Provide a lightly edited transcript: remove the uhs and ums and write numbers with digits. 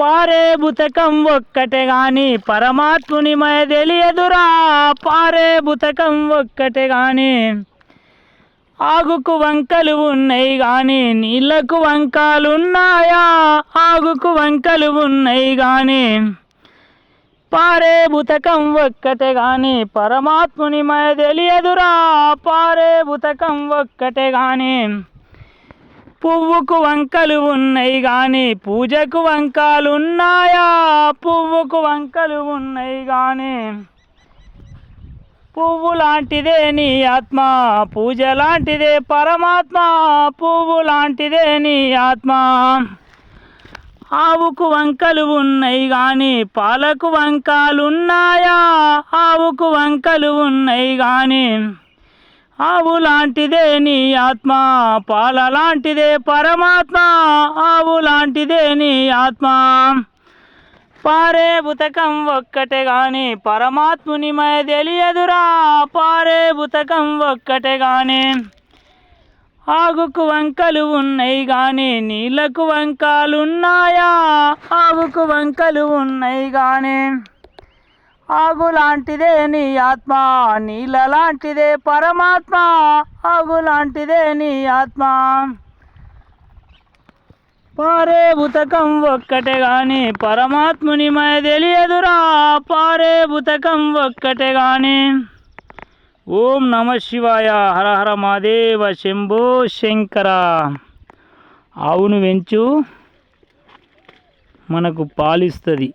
పారే బుతకం ఒక్కటే గాని పరమాత్ముని మయ తెలియదురా. పారే బుతకం ఒక్కటే గాని ఆగుకు వంకలు ఉన్నాయి గాని నీళ్లకు వంకాలున్నాయా. ఆగుకు వంకలు ఉన్నాయి గాని పారే బుతకం ఒక్కటే గాని పరమాత్ముని మయ తెలియదురా. పారే బుతకం ఒక్కటే గాని పువ్వుకు వంకలు ఉన్నాయి గాని పూజకు వంకాలున్నాయా. పువ్వుకు వంకలు ఉన్నాయి గాని పువ్వు లాంటిదే నీ ఆత్మ, పూజ లాంటిదే పరమాత్మ. పువ్వు లాంటిదే నీ ఆత్మ. ఆవుకు వంకలు ఉన్నాయి గాని పాలకు వంకాలున్నాయా. ఆవుకు వంకలు ఉన్నాయి గాని ఆవు లాంటిదే నీ ఆత్మ, పాల లాంటిదే పరమాత్మ. ఆవు లాంటిదే నీ ఆత్మ. పారే బుతకం ఒక్కటే గాని పరమాత్ముని మయ తెలియదురా. పారే బుతకం ఒక్కటే గాని ఆగుకు వంకలు ఉన్నాయి గాని నీళ్లకు వంకాలున్నాయా. ఆవుకు వంకలు ఉన్నాయి గాని ఆగు లాంటిదే నీ ఆత్మ, నీళ్ళ లాంటిదే పరమాత్మ. ఆగు లాంటిదే నీ ఆత్మ. పారే బుతకం ఒక్కటే గాని పరమాత్ముని మయ తెలియదురా. పారే బుతకం ఒక్కటే గాని. ఓం నమ శివాయ. హర హర మహాదేవ శంభో శంకర. ఆవును పెంచు, మనకు పాలిస్తుంది.